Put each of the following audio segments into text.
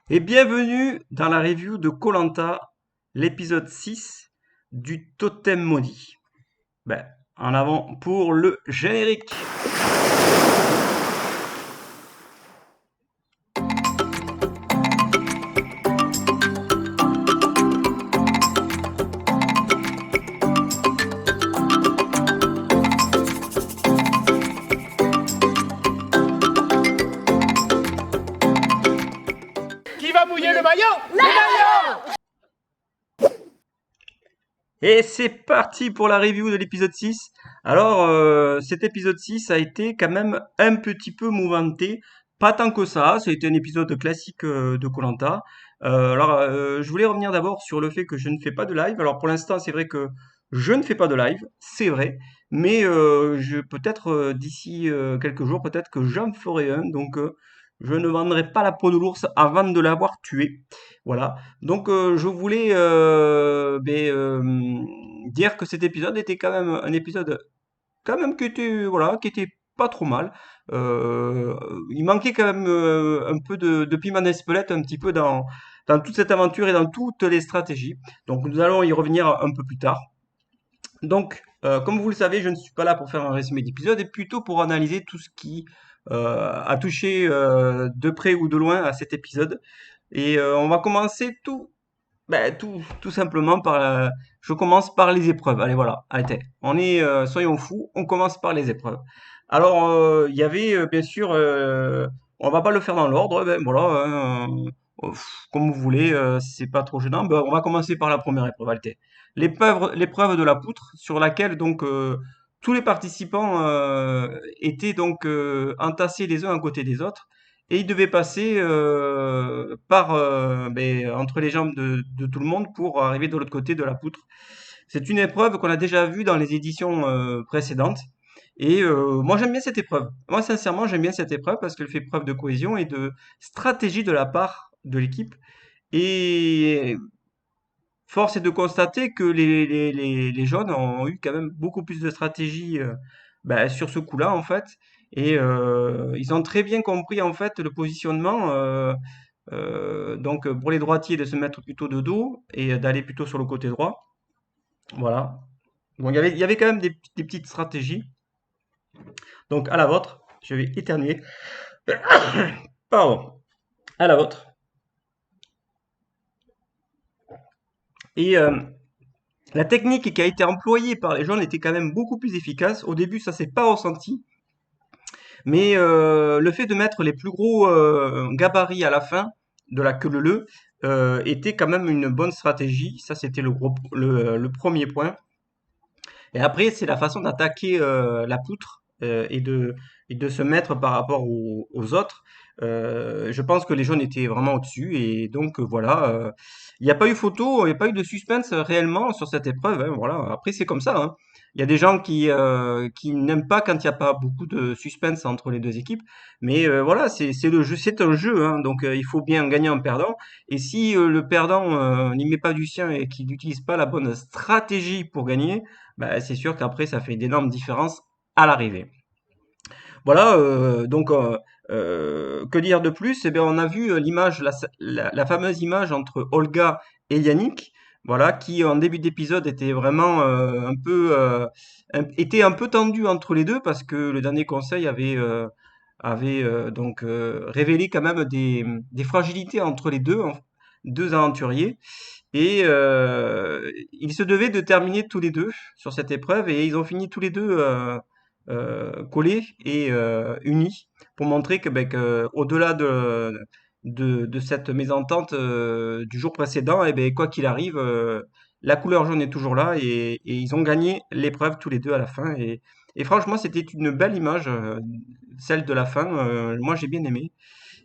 Et bienvenue dans la review de koh l'épisode 6 du Totem Maudit. Ben, en avant pour le générique. Qui va mouiller le maillot? Et c'est parti pour la review de l'épisode 6. Alors, cet épisode 6 a été quand même un petit peu mouvementé. Pas tant que ça, été un épisode classique de koh je voulais revenir d'abord sur le fait que je ne fais pas de live. Alors, pour l'instant, c'est vrai que je ne fais pas de live, c'est vrai. Mais peut-être d'ici quelques jours, peut-être que j'en ferai un. Donc, je ne vendrai pas la peau de l'ours avant de l'avoir tué. Voilà. Donc, je voulais dire que cet épisode était quand même un épisode quand même qui était voilà, qui était pas trop mal. Euh, il manquait quand même un peu de piment d'Espelette un petit peu dans toute cette aventure et dans toutes les stratégies. Donc, nous allons y revenir un peu plus tard. Donc, comme vous le savez, je ne suis pas là pour faire un résumé d'épisode, et plutôt pour analyser tout ce qui a touché de près ou de loin à cet épisode. Et on va commencer tout simplement je commence par les épreuves. Allez, voilà, arrêtez. Soyons fous, on commence par les épreuves. Alors, il y avait bien sûr, on va pas le faire dans l'ordre, ben voilà, hein, comme vous voulez, c'est pas trop gênant. Ben, on va commencer par la première épreuve, arrêtez. L'épreuve de la poutre, sur laquelle donc tous les participants étaient donc entassés les uns à côté des autres. Et il devait passer entre les jambes de tout le monde pour arriver de l'autre côté de la poutre. C'est une épreuve qu'on a déjà vue dans les éditions précédentes. Et moi j'aime bien cette épreuve. Moi sincèrement j'aime bien cette épreuve parce qu'elle fait preuve de cohésion et de stratégie de la part de l'équipe. Et force est de constater que les jaunes ont eu quand même beaucoup plus de stratégie sur ce coup-là, en fait. Et ils ont très bien compris, en fait, le positionnement. Donc, pour les droitiers, de se mettre plutôt de dos et d'aller plutôt sur le côté droit. Voilà. Bon, il y avait quand même des petites stratégies. Donc, à la vôtre, je vais éternuer. Pardon. À la vôtre. Et la technique qui a été employée par les jaunes était quand même beaucoup plus efficace. Au début, ça s'est pas ressenti. Mais le fait de mettre les plus gros gabarits à la fin de la queue leu était quand même une bonne stratégie. Ça, c'était le premier point. Et après, c'est la façon d'attaquer la poutre et de se mettre par rapport aux autres. Je pense que les jaunes étaient vraiment au-dessus. Et donc, voilà. Il n'y a pas eu photo, il n'y a pas eu de suspense réellement sur cette épreuve, hein, voilà. Après, c'est comme ça, hein. Il y a des gens qui n'aiment pas quand il n'y a pas beaucoup de suspense entre les deux équipes. Mais voilà, c'est le jeu, c'est un jeu, hein. Donc, il faut bien gagner en perdant. Et si le perdant n'y met pas du sien et qu'il n'utilise pas la bonne stratégie pour gagner, bah, c'est sûr qu'après, ça fait d'énormes différences à l'arrivée. Voilà, que dire de plus? Eh bien, on a vu l'image, la fameuse image entre Olga et Yannick, voilà, qui en début d'épisode était vraiment était un peu tendu entre les deux parce que le dernier conseil avait révélé quand même des fragilités entre les deux, deux aventuriers. Et ils se devaient de terminer tous les deux sur cette épreuve et ils ont fini tous les deux collés et unis pour montrer que au-delà de cette mésentente du jour précédent, et ben, quoi qu'il arrive, la couleur jaune est toujours là et ils ont gagné l'épreuve tous les deux à la fin. Et franchement, c'était une belle image, celle de la fin. Moi, j'ai bien aimé.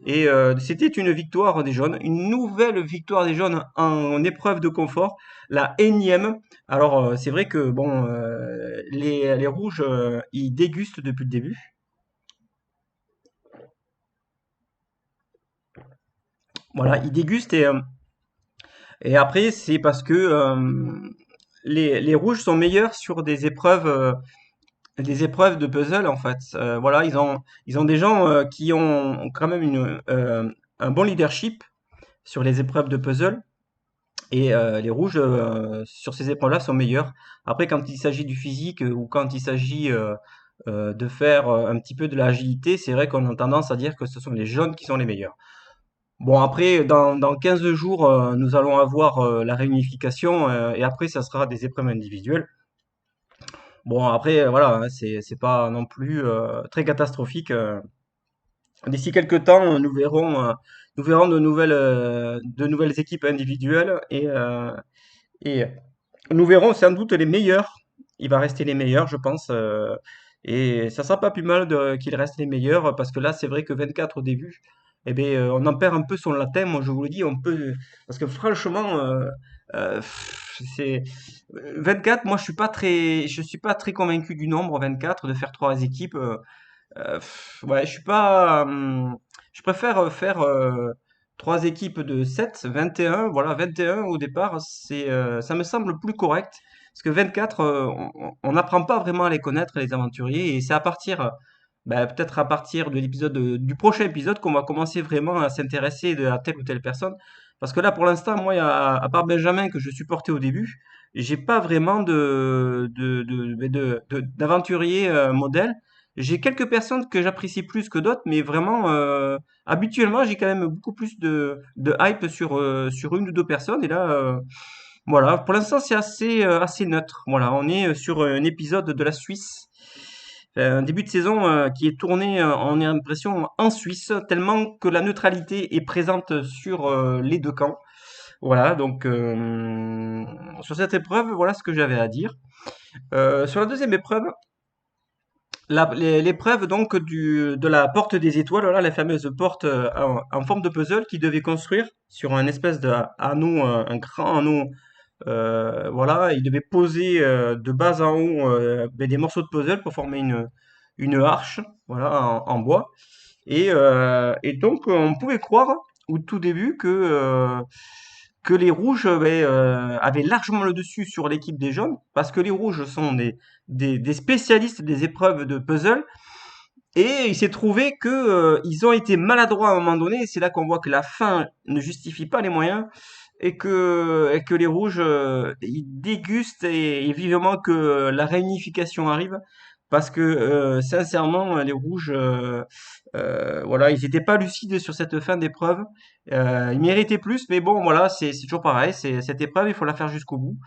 Et c'était une victoire des jaunes, une nouvelle victoire des jaunes en épreuve de confort, la énième. Alors c'est vrai que bon, les rouges, ils dégustent depuis le début. Voilà, ils dégustent et après c'est parce que les rouges sont meilleurs sur des épreuves de puzzle en fait. Voilà, ils ont des gens qui ont quand même un bon leadership. sur les épreuves de puzzle. Et les rouges, sur ces épreuves-là, sont meilleurs. Après, quand il s'agit du physique ou quand il s'agit de faire un petit peu de l'agilité, c'est vrai qu'on a tendance à dire que ce sont les jaunes qui sont les meilleurs. Bon, après, dans 15 jours, nous allons avoir la réunification et après, ça sera des épreuves individuelles. Bon, après, voilà, hein, c'est pas non plus très catastrophique. D'ici quelques temps, nous verrons de nouvelles équipes individuelles et nous verrons sans doute les meilleurs. Il va rester les meilleurs, je pense. Et ça sera pas plus mal qu'il reste les meilleurs, parce que là, c'est vrai que 24 au début, eh bien, on en perd un peu son latin. Moi, je vous le dis, on peut. Parce que franchement, c'est 24. Moi, je suis pas très convaincu du nombre 24, de faire trois équipes. Ouais, je suis pas. Je préfère faire trois équipes de 7, 21. Voilà, 21 au départ, ça me semble plus correct. Parce que 24, on n'apprend pas vraiment à les connaître, les aventuriers. Et c'est à partir, peut-être à partir de du prochain épisode qu'on va commencer vraiment à s'intéresser à telle ou telle personne. Parce que là, pour l'instant, moi, à part Benjamin que je supportais au début, j'ai pas vraiment d'aventurier modèle. J'ai quelques personnes que j'apprécie plus que d'autres, mais vraiment, habituellement, j'ai quand même beaucoup plus de hype sur une ou deux personnes. Et là, voilà, pour l'instant, c'est assez neutre. Voilà, on est sur un épisode de la Suisse, un début de saison qui est tourné, on a l'impression, en Suisse, tellement que la neutralité est présente sur les deux camps. Voilà, donc sur cette épreuve, voilà ce que j'avais à dire. Sur la deuxième épreuve, l'épreuve donc de la porte des étoiles, voilà, la fameuse porte en forme de puzzle qui devait construire sur un espèce de anneau, un grand anneau. Voilà, il devait poser de bas en haut des morceaux de puzzle pour former une arche, voilà, en bois. Et donc on pouvait croire au tout début que les rouges avaient largement le dessus sur l'équipe des jaunes, parce que les rouges sont des spécialistes des épreuves de puzzle. Et il s'est trouvé que ils ont été maladroits à un moment donné, et c'est là qu'on voit que la fin ne justifie pas les moyens, et que les rouges ils dégustent et vivement que la réunification arrive, parce que sincèrement, les rouges, voilà, ils n'étaient pas lucides sur cette fin d'épreuve. Ils méritaient plus, mais bon, voilà, c'est toujours pareil, c'est cette épreuve, il faut la faire jusqu'au bout.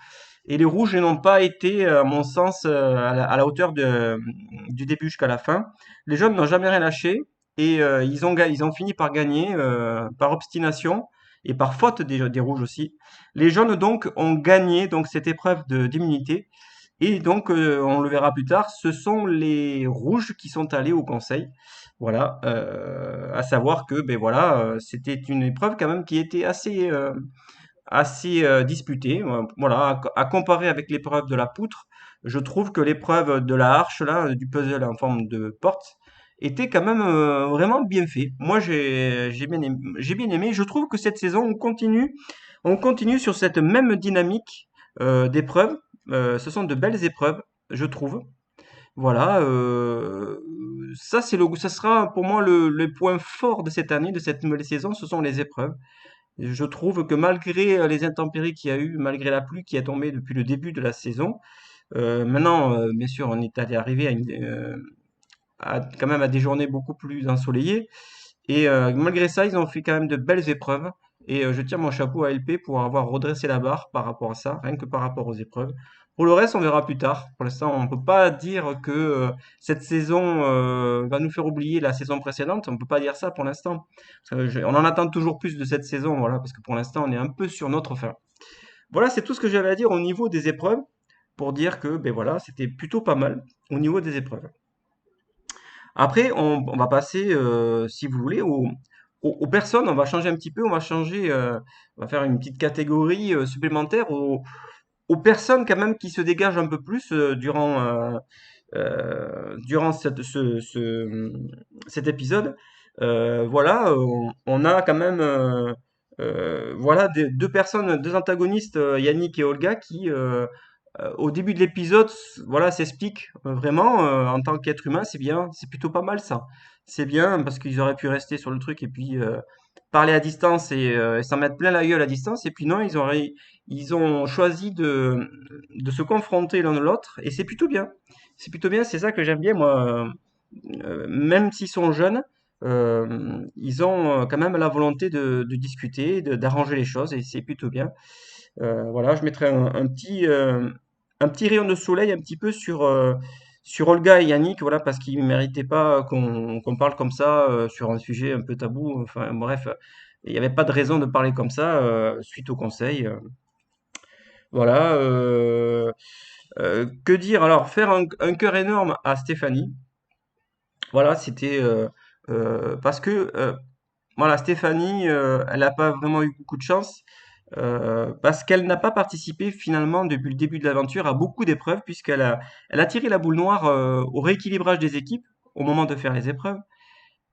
Et les rouges n'ont pas été, à mon sens, à la hauteur du début jusqu'à la fin. Les jaunes n'ont jamais rien lâché et ils ont fini par gagner par obstination et par faute des rouges aussi. Les jaunes donc ont gagné donc cette épreuve d'immunité et donc on le verra plus tard, ce sont les rouges qui sont allés au conseil. Voilà, à savoir que ben voilà, c'était une épreuve quand même qui était assez disputée. Voilà, à comparer avec l'épreuve de la poutre, je trouve que l'épreuve de la hache, là, du puzzle en forme de porte, était quand même vraiment bien fait. Moi, j'ai bien aimé, j'ai bien aimé. Je trouve que cette saison, on continue sur cette même dynamique d'épreuves. Ce sont de belles épreuves, je trouve. Voilà, ça sera pour moi le point fort de cette année, de cette nouvelle saison, ce sont les épreuves. Je trouve que malgré les intempéries qu'il y a eu, malgré la pluie qui est tombée depuis le début de la saison, maintenant, bien sûr, on est allé arriver quand même à des journées beaucoup plus ensoleillées. Et malgré ça, ils ont fait quand même de belles épreuves. Et je tire mon chapeau à LP pour avoir redressé la barre par rapport à ça, rien que par rapport aux épreuves. Pour le reste, on verra plus tard. Pour l'instant, on ne peut pas dire que cette saison va nous faire oublier la saison précédente. On ne peut pas dire ça pour l'instant. On en attend toujours plus de cette saison, voilà, parce que pour l'instant, on est un peu sur notre fin. Voilà, c'est tout ce que j'avais à dire au niveau des épreuves, pour dire que, ben voilà, c'était plutôt pas mal au niveau des épreuves. Après, on va passer, si vous voulez, aux personnes. On va changer un petit peu. On va faire une petite catégorie supplémentaire aux personnes quand même qui se dégagent un peu plus durant cet épisode. Voilà, on a quand même voilà deux personnes, deux antagonistes, Yannick et Olga, qui au début de l'épisode, voilà, s'expliquent vraiment en tant qu'être humain, c'est bien, c'est plutôt pas mal ça. C'est bien parce qu'ils auraient pu rester sur le truc et puis parler à distance et s'en mettre plein la gueule à distance. Et puis non, ils ont choisi de se confronter l'un de l'autre. Et c'est plutôt bien. C'est plutôt bien, c'est ça que j'aime bien, moi. Même s'ils sont jeunes, ils ont quand même la volonté de discuter, d'arranger les choses. Et c'est plutôt bien. Voilà, je mettrai un petit rayon de soleil un petit peu sur Olga et Yannick, voilà, parce qu'ils ne méritaient pas qu'on parle comme ça sur un sujet un peu tabou. Enfin, bref, il n'y avait pas de raison de parler comme ça suite au conseil. Voilà. Que dire? Alors, faire un cœur énorme à Stéphanie. Voilà, c'était parce que voilà, Stéphanie, elle n'a pas vraiment eu beaucoup de chance. Parce qu'elle n'a pas participé finalement depuis le début de l'aventure à beaucoup d'épreuves, elle a tiré la boule noire au rééquilibrage des équipes au moment de faire les épreuves.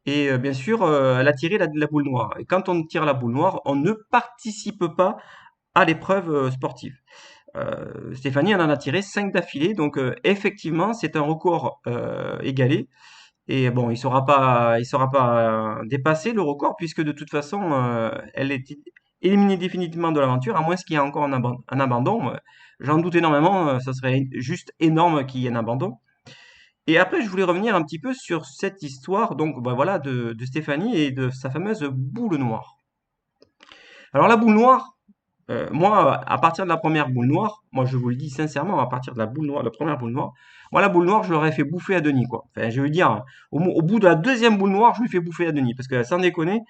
Et bien sûr, elle a tiré la boule noire. Et quand on tire la boule noire, on ne participe pas à l'épreuve sportive. Stéphanie, elle en a tiré 5 d'affilée, donc effectivement, c'est un record égalé. Et bon, il sera pas dépassé le record puisque de toute façon, elle est éliminée définitivement de l'aventure, à moins qu'il y ait encore un abandon. J'en doute énormément, ça serait juste énorme qu'il y ait un abandon. Et après, je voulais revenir un petit peu sur cette histoire, donc bah, voilà, de Stéphanie et de sa fameuse boule noire. Alors la boule noire, moi, à partir de la première boule noire, moi je vous le dis sincèrement, à partir de la boule noire, la première boule noire, moi la boule noire, je l'aurais fait bouffer à Denis, quoi. Enfin, je veux dire, au bout de la deuxième boule noire, je lui fais bouffer à Denis, parce que sans déconner,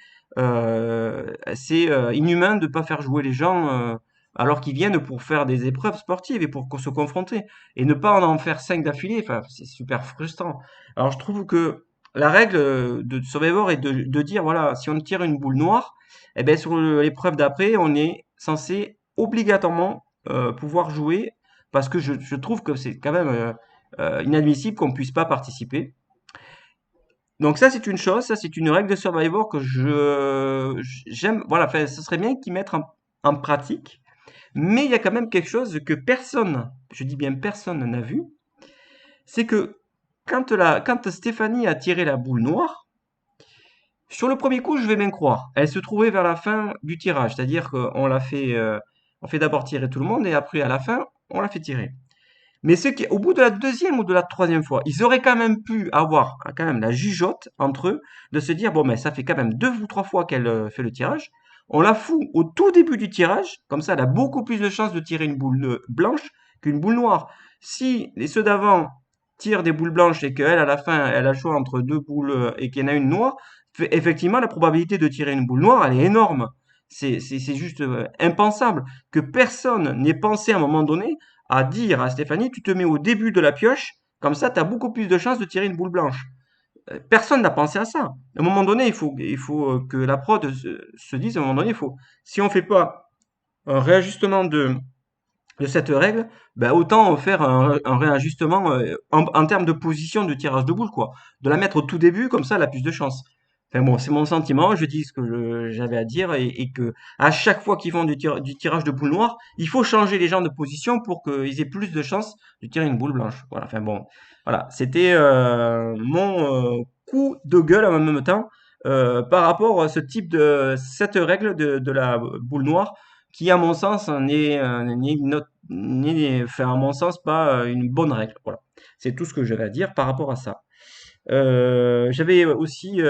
c'est inhumain de pas faire jouer les gens alors qu'ils viennent pour faire des épreuves sportives et pour se confronter, et ne pas en faire 5 d'affilée. Enfin, c'est super frustrant. Alors je trouve que la règle de Survivor est de dire, voilà, si on tire une boule noire, eh ben sur l'épreuve d'après, on est censé obligatoirement pouvoir jouer parce que je trouve que c'est quand même inadmissible qu'on puisse pas participer. Donc ça c'est une chose, ça c'est une règle de Survivor que j'aime. Voilà, enfin, ce serait bien qu'ils mettent en pratique. Mais il y a quand même quelque chose que personne, je dis bien personne n'a vu, c'est que quand Stéphanie a tiré la boule noire, sur le premier coup, je vais bien croire. Elle se trouvait vers la fin du tirage, c'est-à-dire on fait d'abord tirer tout le monde et après, à la fin, on la fait tirer. Mais au bout de la deuxième ou de la troisième fois, ils auraient quand même pu avoir quand même la jugeote entre eux de se dire, bon, mais ça fait quand même 2 ou 3 fois qu'elle fait le tirage. On la fout au tout début du tirage, comme ça, elle a beaucoup plus de chances de tirer une boule blanche qu'une boule noire. Si ceux d'avant tirent des boules blanches et qu'elle, à la fin, elle a le choix entre 2 boules et qu'il y en a une noire, effectivement, la probabilité de tirer une boule noire, elle est énorme. C'est juste impensable que personne n'ait pensé à un moment donné à dire à Stéphanie, tu te mets au début de la pioche, comme ça, tu as beaucoup plus de chances de tirer une boule blanche. Personne n'a pensé à ça. À un moment donné, il faut que la prod se dise, à un moment donné, si on fait pas un réajustement de cette règle, ben autant faire un réajustement en termes de position de tirage de boule, quoi. De la mettre au tout début, comme ça, elle a plus de chance. Enfin bon, c'est mon sentiment, je dis ce que j'avais à dire et que à chaque fois qu'ils font du tirage de boule noire, il faut changer les gens de position pour qu'ils aient plus de chances de tirer une boule blanche. Voilà, enfin bon, voilà, c'était mon coup de gueule en même temps par rapport à ce type cette règle de la boule noire qui, à mon sens, enfin, à mon sens, pas une bonne règle. Voilà, c'est tout ce que j'avais à dire par rapport à ça. J'avais aussi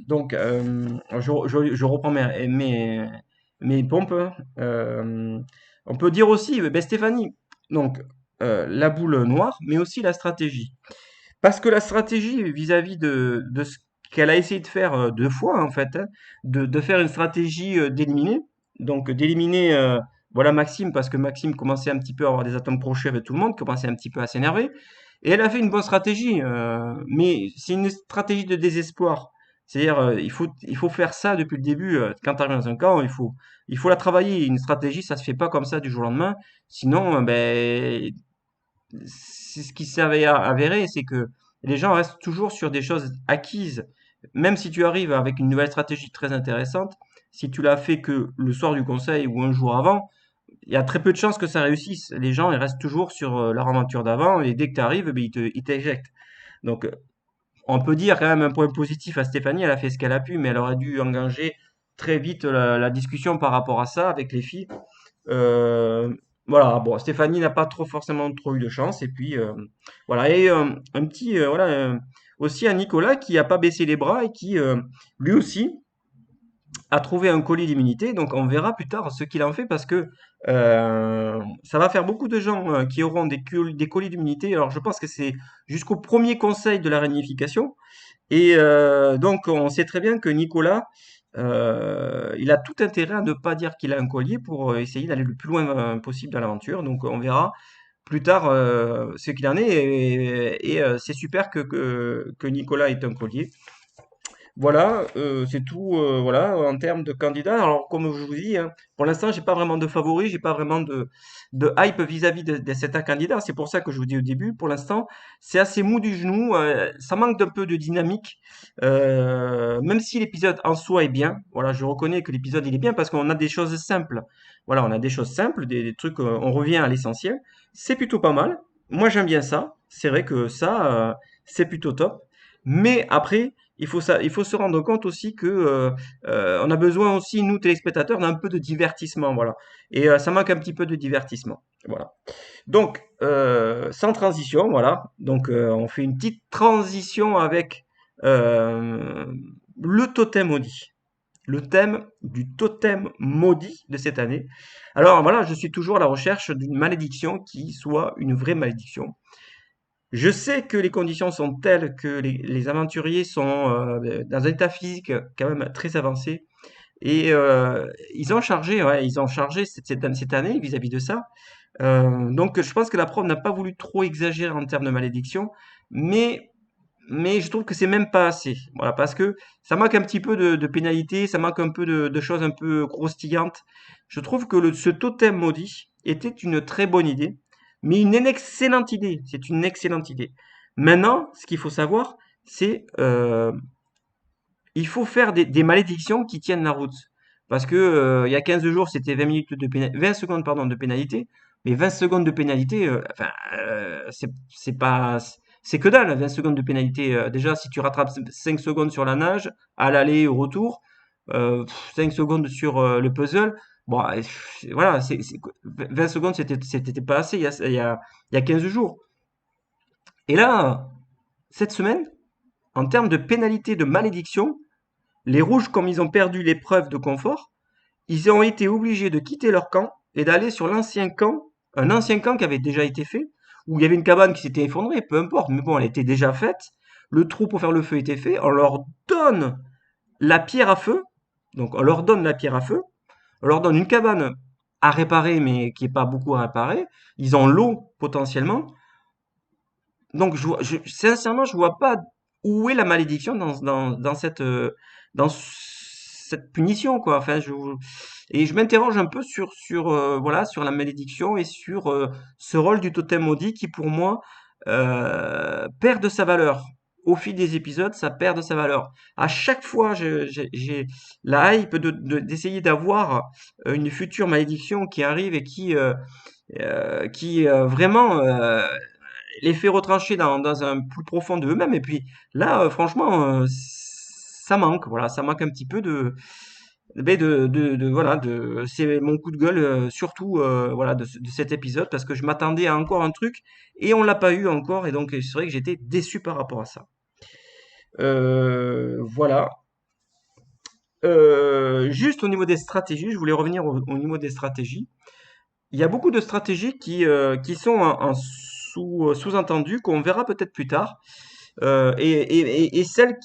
donc je reprends mes pompes. Euh, on peut dire aussi, ben Stéphanie, donc la boule noire, mais aussi la stratégie. Parce que la stratégie vis-à-vis de ce qu'elle a essayé de faire 2 fois, en fait, hein, de faire une stratégie d'éliminer, donc d'éliminer voilà Maxime, parce que Maxime commençait un petit peu à avoir des atomes crochus avec tout le monde, commençait un petit peu à s'énerver, et elle a fait une bonne stratégie, mais c'est une stratégie de désespoir. C'est-à-dire, il faut faire ça depuis le début. Quand tu arrives dans un camp, il faut la travailler. Une stratégie, ça se fait pas comme ça du jour au lendemain. Sinon, ben, c'est ce qui s'est avéré, c'est que les gens restent toujours sur des choses acquises. Même si tu arrives avec une nouvelle stratégie très intéressante, si tu l'as fait que le soir du conseil ou un jour avant, il y a très peu de chances que ça réussisse. Les gens, ils restent toujours sur leur aventure d'avant et dès que tu arrives, ben, ils t'éjectent. Donc, On peut dire quand même un point positif à Stéphanie, elle a fait ce qu'elle a pu, mais elle aurait dû engager très vite la discussion par rapport à ça avec les filles. Euh, voilà, bon, Stéphanie n'a pas trop forcément trop eu de chance, et puis voilà, et un petit voilà aussi à Nicolas qui a pas baissé les bras et qui lui aussi a trouvé un colis d'immunité. Donc on verra plus tard ce qu'il en fait parce que ça va faire beaucoup de gens qui auront des colis d'immunité. Alors je pense que c'est jusqu'au premier conseil de la réunification. Et donc on sait très bien que Nicolas, il a tout intérêt à ne pas dire qu'il a un collier pour essayer d'aller le plus loin possible dans l'aventure. Donc on verra plus tard ce qu'il en est. Et c'est super que Nicolas ait un collier. Voilà, c'est tout, voilà, en termes de candidats. Alors, comme je vous dis, hein, pour l'instant, j'ai pas vraiment de favoris, j'ai pas vraiment de hype vis-à-vis de certains candidats. C'est pour ça que je vous dis au début, pour l'instant, c'est assez mou du genou, ça manque d'un peu de dynamique, même si l'épisode en soi est bien. Voilà, je reconnais que l'épisode, il est bien parce qu'on a des choses simples. Voilà, on a des choses simples, des trucs, on revient à l'essentiel. C'est plutôt pas mal. Moi, j'aime bien ça. C'est vrai que ça, c'est plutôt top. Mais après, il faut se rendre compte aussi que on a besoin aussi, nous téléspectateurs, d'un peu de divertissement, voilà. Et ça manque un petit peu de divertissement, voilà. Donc, sans transition, voilà. Donc, on fait une petite transition avec euh, le totem maudit. Le thème du totem maudit de cette année. Alors voilà, je suis toujours à la recherche d'une malédiction qui soit une vraie malédiction. Je sais que les conditions sont telles que les aventuriers sont dans un état physique quand même très avancé. Et ils ont chargé cette année vis-à-vis de ça. Donc je pense que la prof n'a pas voulu trop exagérer en termes de malédiction, mais, mais je trouve que c'est même pas assez. Voilà, parce que ça manque un petit peu de pénalité, ça manque un peu de choses un peu croustillantes. Je trouve que ce totem maudit était une très bonne idée, mais une excellente idée. C'est une excellente idée. Maintenant, ce qu'il faut savoir, c'est il faut faire des malédictions qui tiennent la route. Parce que il y a 15 jours, c'était 20 minutes 20 secondes pardon, de pénalité. Mais 20 secondes de pénalité, enfin, c'est pas, c'est que dalle, 20 secondes de pénalité. Déjà, si tu rattrapes 5 secondes sur la nage, à l'aller et au retour, 5 secondes sur le puzzle, bon, voilà, 20 secondes, c'était pas assez il y a 15 jours. Et là, cette semaine, en termes de pénalité de malédiction, les rouges, comme ils ont perdu l'épreuve de confort, ils ont été obligés de quitter leur camp et d'aller sur l'ancien camp, un ancien camp qui avait déjà été fait, où il y avait une cabane qui s'était effondrée, peu importe, mais bon, elle était déjà faite. Le trou pour faire le feu était fait. On leur donne la pierre à feu. Donc, on leur donne la pierre à feu. On leur donne une cabane à réparer, mais qui n'est pas beaucoup à réparer. Ils ont l'eau potentiellement. Donc, sincèrement, je vois pas où est la malédiction dans cette punition, quoi. Enfin, et je m'interroge un peu voilà, sur la malédiction et sur ce rôle du totem maudit qui, pour moi, perd de sa valeur. Au fil des épisodes, ça perd de sa valeur. À chaque fois, j'ai la hype d'essayer d'avoir une future malédiction qui arrive et qui vraiment les fait retrancher dans un plus profond de eux-mêmes. Et puis là, franchement, ça manque. Voilà, ça manque un petit peu voilà, c'est mon coup de gueule, surtout voilà, de cet épisode, parce que je m'attendais à encore un truc et on l'a pas eu encore. Et donc, c'est vrai que j'étais déçu par rapport à ça. Voilà. Juste au niveau des stratégies, je voulais revenir au niveau des stratégies. Il y a beaucoup de stratégies qui sont en sous-entendues qu'on verra peut-être plus tard. Et celles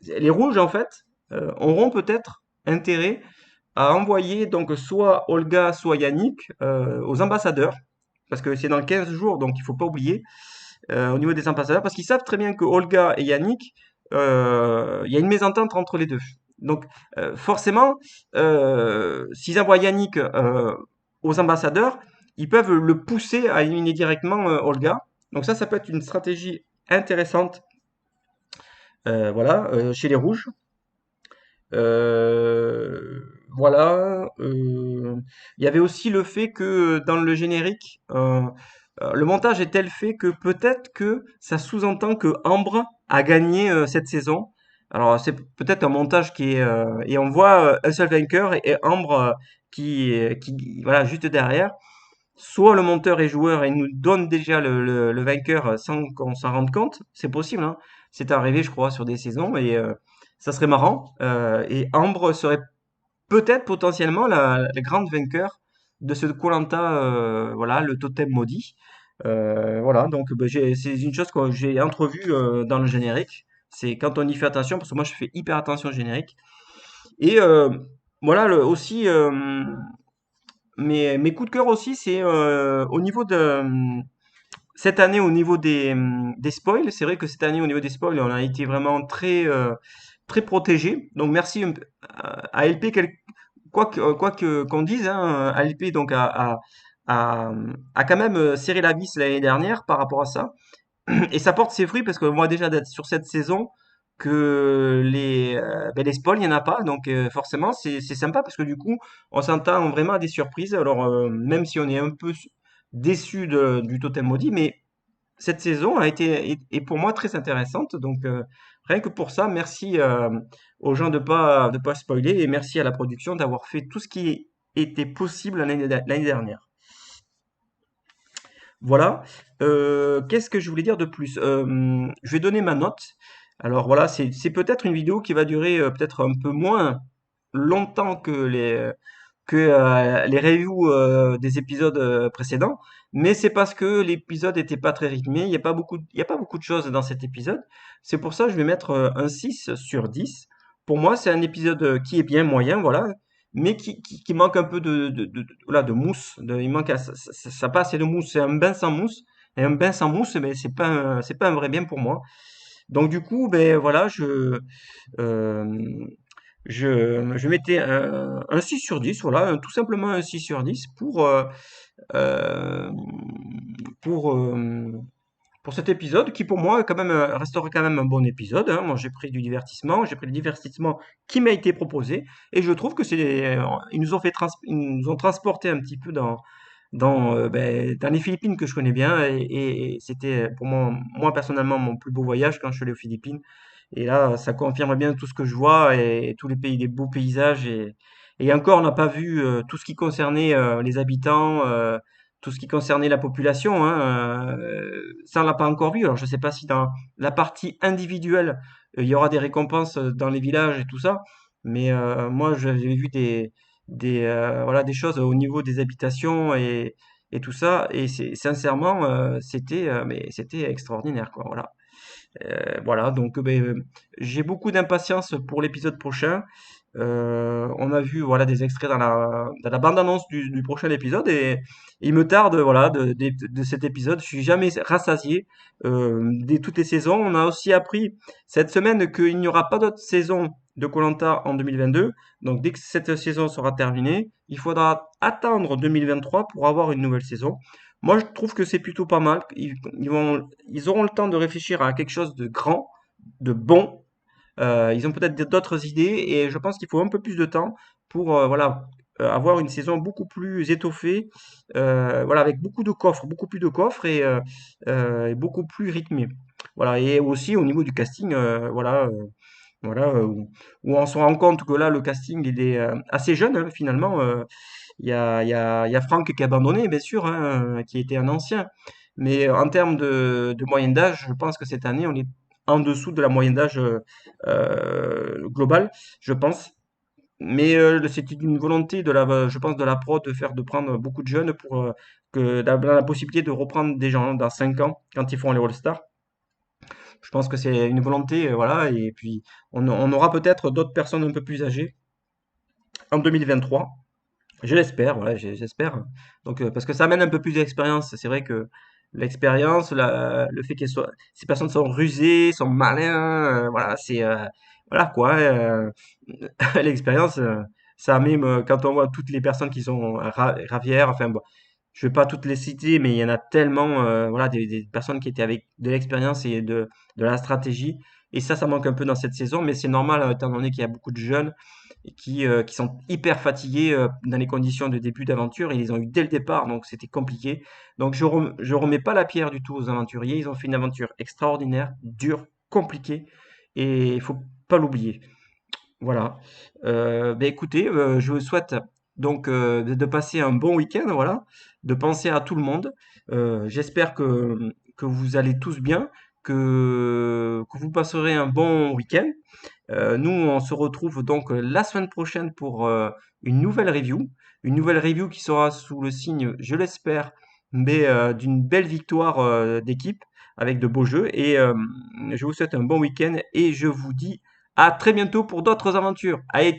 les rouges en fait, auront peut-être intérêt à envoyer donc soit Olga, soit Yannick aux ambassadeurs, parce que c'est dans 15 jours, donc il faut pas oublier au niveau des ambassadeurs, parce qu'ils savent très bien que Olga et Yannick, il y a une mésentente entre les deux. Donc forcément, s'ils envoient Yannick aux ambassadeurs, ils peuvent le pousser à éliminer directement Olga. Donc ça peut être une stratégie intéressante, voilà, chez les rouges. Voilà. Il y avait aussi le fait que dans le générique, Le montage est tel fait que peut-être que ça sous-entend que Ambre a gagné cette saison. Alors c'est peut-être un montage qui est et on voit un seul vainqueur et Ambre qui voilà juste derrière. Soit le monteur et joueur il nous donne déjà le vainqueur sans qu'on s'en rende compte, c'est possible, hein. C'est arrivé, je crois, sur des saisons et ça serait marrant. Et Ambre serait peut-être potentiellement la grande vainqueur de ce koh voilà, le totem maudit. Voilà, donc ben, c'est une chose que j'ai entrevue dans le générique. C'est quand on y fait attention, parce que moi je fais hyper attention au générique. Et voilà, aussi, mes coups de cœur aussi, c'est au niveau cette année, au niveau des spoils. C'est vrai que cette année, au niveau des spoils, on a été vraiment très protégé. Donc merci à LP, quoi que qu'on dise, hein, ALP donc a, a quand même serré la vis l'année dernière par rapport à ça. Et ça porte ses fruits parce que moi déjà d'être sur cette saison, que les spoils, il n'y en a pas. Donc forcément, c'est sympa parce que du coup, on s'entend vraiment à des surprises. Alors même si on est un peu déçu du Totem Maudit, mais cette saison a été est pour moi très intéressante. Donc rien que pour ça, merci aux gens de pas spoiler et merci à la production d'avoir fait tout ce qui était possible l'année dernière. Voilà. Qu'est-ce que je voulais dire de plus? Je vais donner ma note. Alors voilà, c'est peut-être une vidéo qui va durer peut-être un peu moins longtemps que les reviews des épisodes précédents, mais c'est parce que l'épisode n'était pas très rythmé. Il y a pas beaucoup de choses dans cet épisode. C'est pour ça que je vais mettre un 6 sur 10. Pour moi, c'est un épisode qui est bien moyen, voilà, mais qui manque un peu voilà, de mousse. Il manque, ça pas assez de mousse. C'est un bain sans mousse. Et un bain sans mousse, mais c'est pas un vrai bien pour moi. Donc du coup, ben voilà, euh, je mettais un 6 sur 10, voilà, tout simplement un 6 sur 10 euh, pour, euh, pour cet épisode qui pour moi quand même, restera quand même un bon épisode, hein. Moi j'ai pris du divertissement, j'ai pris le divertissement qui m'a été proposé et je trouve que ils nous ont ils nous ont transporté un petit peu dans les Philippines que je connais bien et c'était pour moi personnellement mon plus beau voyage quand je suis allé aux Philippines. Et là, ça confirme bien tout ce que je vois et tous les pays, les beaux paysages. Et encore, on n'a pas vu tout ce qui concernait les habitants, tout ce qui concernait la population, hein. Ça, on l'a pas encore vu. Alors, je ne sais pas si dans la partie individuelle, il y aura des récompenses dans les villages et tout ça. Mais moi, j'avais vu voilà, des choses au niveau des habitations et tout ça. Et sincèrement, c'était extraordinaire, quoi. Voilà. Voilà, donc j'ai beaucoup d'impatience pour l'épisode prochain. On a vu voilà des extraits dans la bande-annonce du prochain épisode et il me tarde voilà de cet épisode. Je suis jamais rassasié dès toutes les saisons. On a aussi appris cette semaine qu'il n'y aura pas d'autre saison de koh en 2022. Donc dès que cette saison sera terminée, il faudra attendre 2023 pour avoir une nouvelle saison. Moi, je trouve que c'est plutôt pas mal. Ils auront le temps de réfléchir à quelque chose de grand, de bon. Ils ont peut-être d'autres idées et je pense qu'il faut un peu plus de temps pour voilà avoir une saison beaucoup plus étoffée, voilà avec beaucoup de coffres, beaucoup plus de coffres et beaucoup plus rythmé. Voilà et aussi au niveau du casting, voilà où on se rend compte que là le casting il est assez jeune hein, finalement. Il y a Franck qui a abandonné, bien sûr, hein, qui était un ancien. Mais en termes de moyenne d'âge, je pense que cette année, on est en dessous de la moyenne d'âge globale, je pense. Mais c'était une volonté je pense, de la prod de prendre beaucoup de jeunes pour d'avoir la possibilité de reprendre des gens dans 5 ans quand ils font les All-Stars. Je pense que c'est une volonté, voilà. Et puis, on aura peut-être d'autres personnes un peu plus âgées en 2023. Je l'espère, voilà, j'espère. Donc, parce que ça amène un peu plus d'expérience. C'est vrai que l'expérience, le fait ces personnes sont rusées, sont malins, voilà, voilà quoi. L'expérience, ça même quand on voit toutes les personnes qui sont ravières, enfin bon, je vais pas toutes les citer, mais il y en a tellement, voilà, des personnes qui étaient avec de l'expérience et de la stratégie. Et ça manque un peu dans cette saison, mais c'est normal étant donné qu'il y a beaucoup de jeunes. et qui sont hyper fatigués dans les conditions de début d'aventure. Ils les ont eu dès le départ, donc c'était compliqué. Donc je remets pas la pierre du tout aux aventuriers. Ils ont fait une aventure extraordinaire, dure, compliquée, et il faut pas l'oublier. Voilà. Ben écoutez, je vous souhaite donc de passer un bon week-end, voilà, de penser à tout le monde. J'espère que vous allez tous bien, que vous passerez un bon week-end. Nous, on se retrouve donc la semaine prochaine pour une nouvelle review. Une nouvelle review qui sera sous le signe, je l'espère, mais d'une belle victoire d'équipe avec de beaux jeux. Et je vous souhaite un bon week-end et je vous dis à très bientôt pour d'autres aventures. Allez,